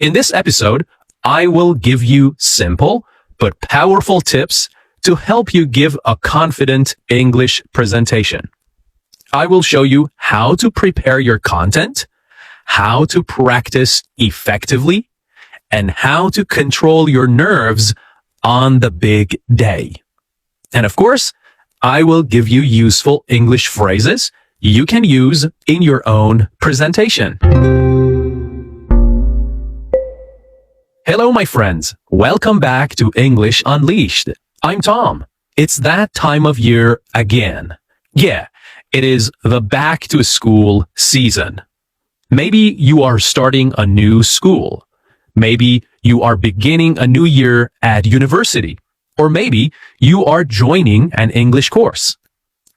In this episode, I will give you simple but powerful tips to help you give a confident English presentation. I will show you how to prepare your content, how to practice effectively, and how to control your nerves on the big day. And of course, I will give you useful English phrases you can use in your own presentation. Hello, my friends. Welcome back to English Unleashed. I'm Tom. It's that time of year again. Yeah, it is the back to school season. Maybe you are starting a new school. Maybe you are beginning a new year at university. Or maybe you are joining an English course.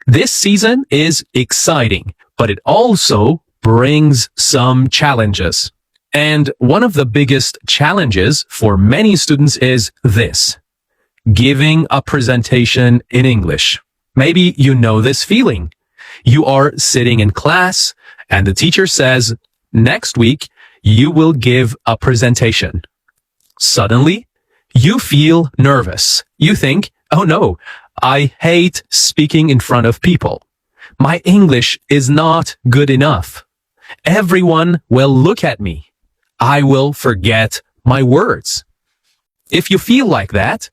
This season is exciting, but it also brings some challenges. And one of the biggest challenges for many students is this: giving a presentation in English. Maybe you know this feeling. You are sitting in class and the teacher says, next week, you will give a presentation. Suddenly, you feel nervous. You think, oh no, I hate speaking in front of people. My English is not good enough. Everyone will look at me. I will forget my words. If you feel like that,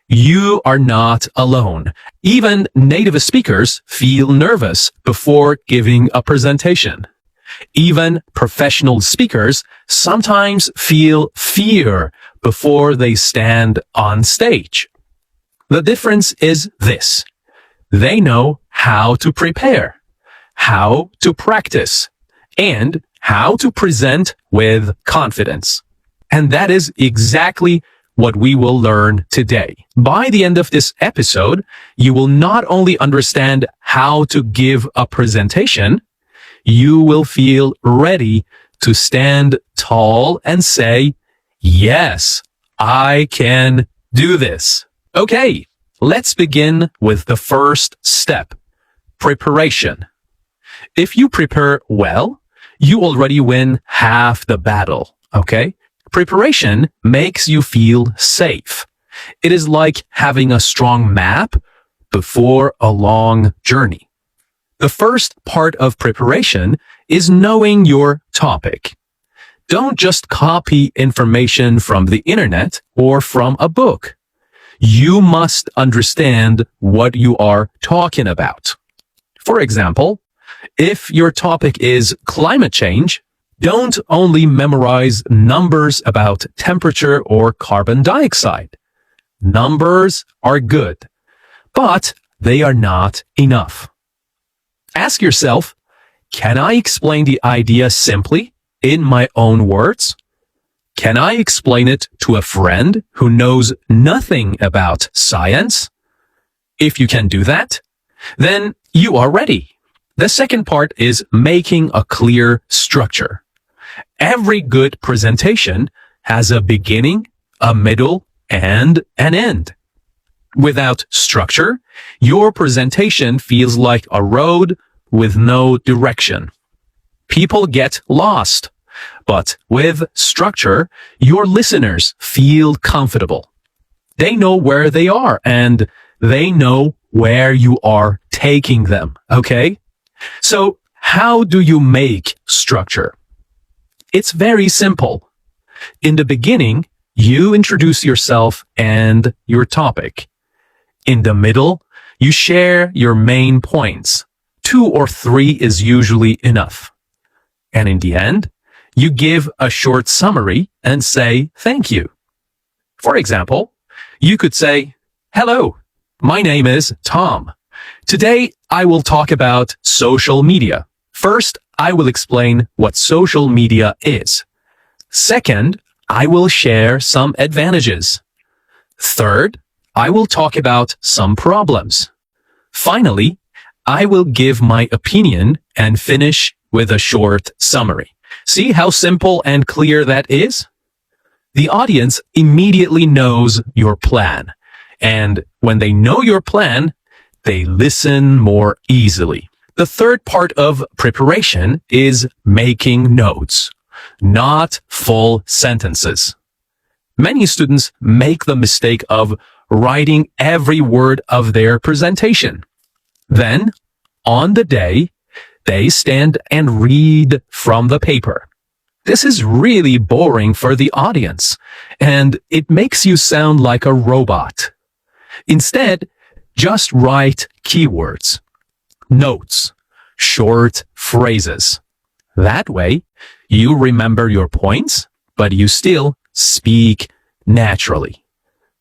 you are not alone. Even native speakers feel nervous before giving a presentation. Even professional speakers sometimes feel fear before they stand on stage. The difference is this: they know how to prepare, how to practice, and how to present with confidence. And that is exactly what we will learn today. By the end of this episode, you will not only understand how to give a presentation, you will feel ready to stand tall and say, yes, I can do this. Okay, let's begin with the first step: preparation. If you prepare well, you already win half the battle, okay? Preparation makes you feel safe. It is like having a strong map before a long journey. The first part of preparation is knowing your topic. Don't just copy information from the internet or from a book. You must understand what you are talking about. For example, if your topic is climate change, don't only memorize numbers about temperature or carbon dioxide. Numbers are good, but they are not enough. Ask yourself, can I explain the idea simply in my own words? Can I explain it to a friend who knows nothing about science? If you can do that, then you are ready. The second part is making a clear structure. Every good presentation has a beginning, a middle, and an end. Without structure, your presentation feels like a road with no direction. People get lost. But with structure, your listeners feel comfortable. They know where they are and they know where you are taking them, okay? So how do you make structure? It's very simple. In the beginning, you introduce yourself and your topic. In the middle, you share your main points. 2 or 3 is usually enough. And in the end, you give a short summary and say thank you. For example, you could say, hello, my name is Tom. Today, I will talk about social media. First, I will explain what social media is. Second, I will share some advantages. Third, I will talk about some problems. Finally, I will give my opinion and finish with a short summary. See how simple and clear that is? The audience immediately knows your plan. And when they know your plan, they listen more easily. The third part of preparation is making notes. not full sentences. Many students make the mistake of writing every word of their presentation. Then, on the day, they stand and read from the paper. This is really boring for the audience, and it makes you sound like a robot. Instead, just write keywords, notes, short phrases. That way, you remember your points, but you still speak naturally.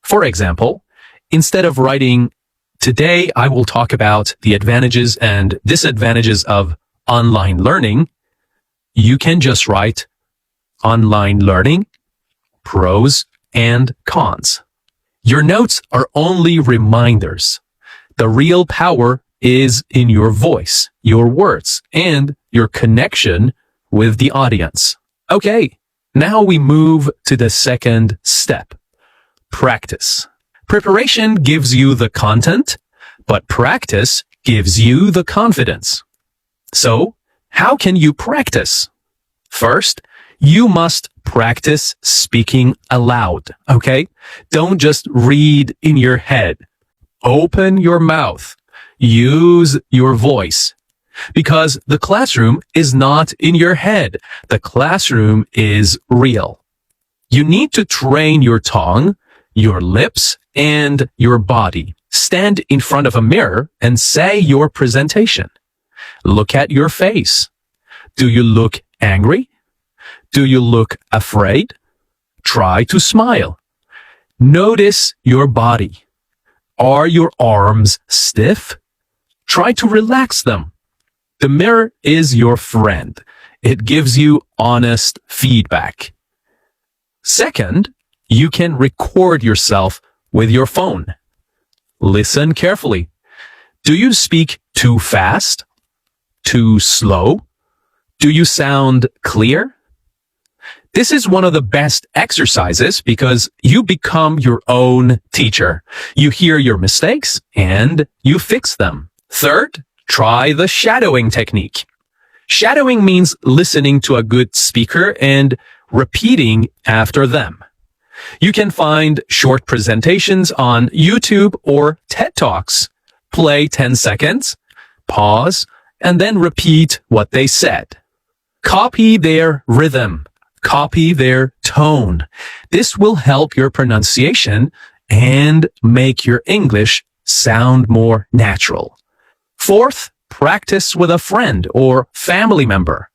For example, instead of writing, "Today I will talk about the advantages and disadvantages of online learning," you can just write online learning, pros and cons. Your notes are only reminders. The real power is in your voice, your words, and your connection with the audience. Okay, now we move to the second step. Practice. Preparation gives you the content, but practice gives you the confidence. So, how can you practice? First, you must practice speaking aloud, okay? Don't just read in your head. Open your mouth. Use your voice. Because the classroom is not in your head. The classroom is real. You need to train your tongue, your lips, and your body. Stand in front of a mirror and say your presentation. Look at your face. Do you look angry? Do you look afraid? Try to smile. Notice your body. Are your arms stiff? Try to relax them. The mirror is your friend. It gives you honest feedback. Second, you can record yourself with your phone. Listen carefully. Do you speak too fast? Too slow? Do you sound clear? This is one of the best exercises because you become your own teacher. You hear your mistakes and you fix them. Third, try the shadowing technique. Shadowing means listening to a good speaker and repeating after them. You can find short presentations on YouTube or TED Talks. Play 10 seconds, pause, and then repeat what they said. Copy their rhythm. Copy their tone. This will help your pronunciation and make your English sound more natural. Fourth, practice with a friend or family member.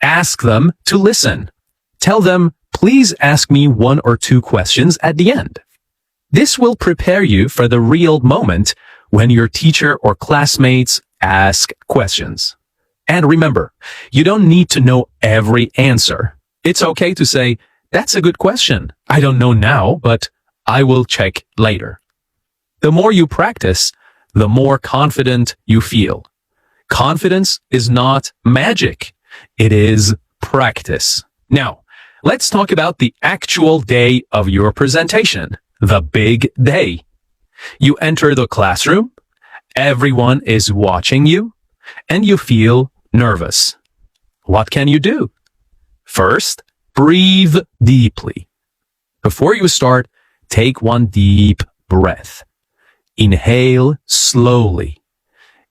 Ask them to listen. Tell them, please ask me 1 or 2 questions at the end. This will prepare you for the real moment when your teacher or classmates ask questions. And remember, you don't need to know every answer. It's okay to say, that's a good question. I don't know now, but I will check later. The more you practice, the more confident you feel. Confidence is not magic. It is practice. Now, let's talk about the actual day of your presentation, the big day. You enter the classroom, everyone is watching you, and you feel nervous. What can you do? First, breathe deeply. Before you start, take one deep breath. Inhale slowly.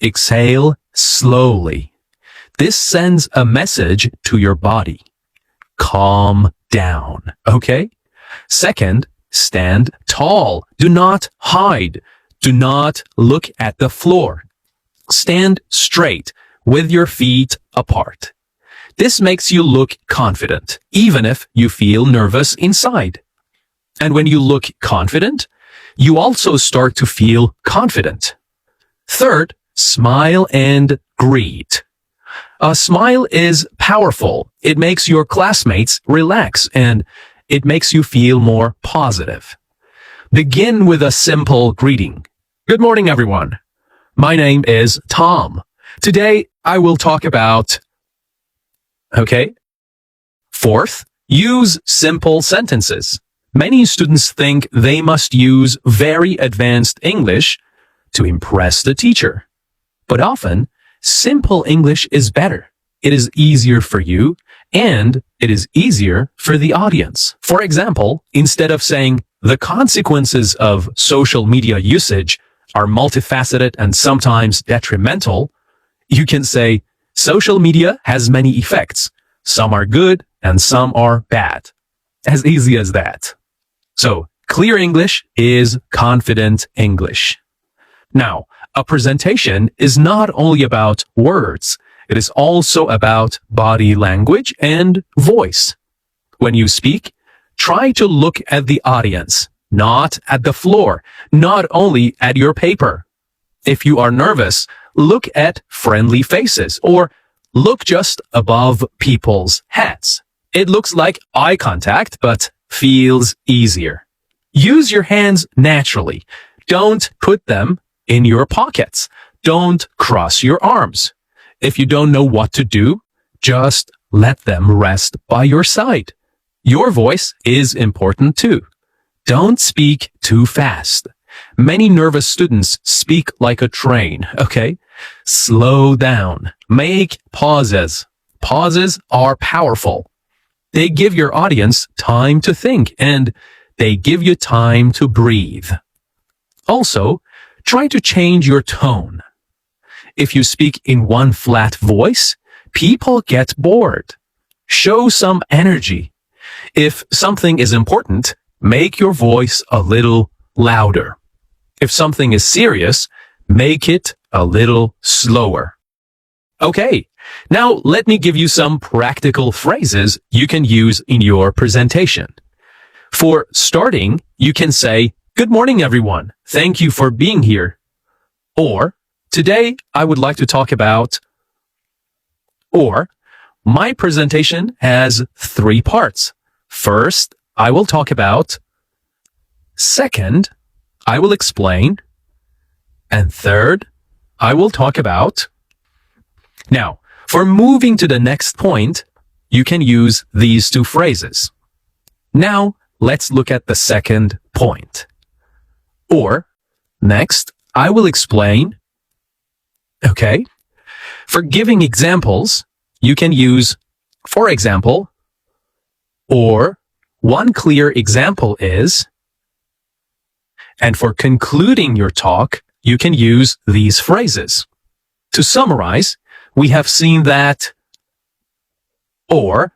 Exhale slowly. This sends a message to your body. Calm down, okay? Second, stand tall. Do not hide. Do not look at the floor. Stand straight with your feet apart. This makes you look confident, even if you feel nervous inside. And when you look confident, you also start to feel confident. Third, smile and greet. A smile is powerful. It makes your classmates relax and it makes you feel more positive. Begin with a simple greeting. Good morning, everyone. My name is Tom. Today, I will talk about... Okay? Fourth, use simple sentences. Many students think they must use very advanced English to impress the teacher. But often, simple English is better. It is easier for you and it is easier for the audience. For example, instead of saying the consequences of social media usage are multifaceted and sometimes detrimental, you can say social media has many effects. Some are good and some are bad. As easy as that. So, clear English is confident English. Now, a presentation is not only about words, it is also about body language and voice. When you speak, try to look at the audience, not at the floor, not only at your paper. If you are nervous, look at friendly faces or look just above people's heads. It looks like eye contact, but feels easier. Use your hands naturally. Don't put them in your pockets. Don't cross your arms. If you don't know what to do, just let them rest by your side. Your voice is important too. Don't speak too fast. Many nervous students speak like a train, okay? Slow down. Make pauses. Pauses are powerful. They give your audience time to think and they give you time to breathe. Also, try to change your tone. If you speak in one flat voice, people get bored. Show some energy. If something is important, make your voice a little louder. If something is serious, make it a little slower. Okay, now let me give you some practical phrases you can use in your presentation. For starting, you can say, "Good morning, everyone. Thank you for being here." Or, "Today, I would like to talk about," or, "My presentation has 3 parts. First, I will talk about," second, "I will explain," and third, "I will talk about." Now, for moving to the next point, you can use these 2 phrases. Now, let's look at the second point. Or, next, I will explain. Okay. For giving examples, you can use, for example, or one clear example is, and for concluding your talk, you can use these phrases. To summarize, we have seen that, or,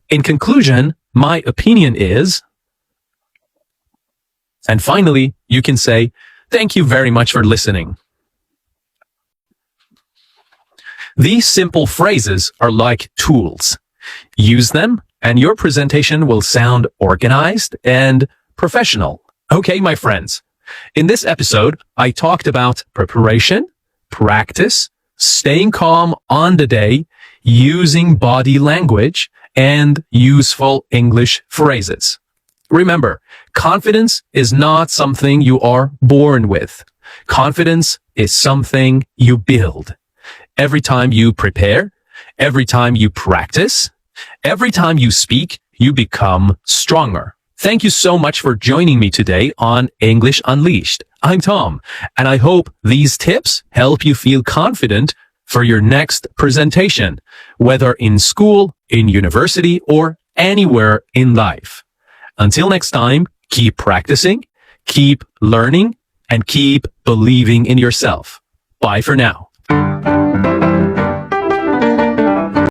in conclusion, my opinion is, and finally, you can say, "Thank you very much for listening." These simple phrases are like tools. Use them and your presentation will sound organized and professional. Okay, my friends. In this episode, I talked about preparation, practice, staying calm on the day, using body language, and useful English phrases. Remember, confidence is not something you are born with. Confidence is something you build. Every time you prepare, every time you practice, every time you speak, you become stronger. Thank you so much for joining me today on English Unleashed. I'm Tom, and I hope these tips help you feel confident for your next presentation, whether in school, in university, or anywhere in life. Until next time, keep practicing, keep learning, and keep believing in yourself. Bye for now.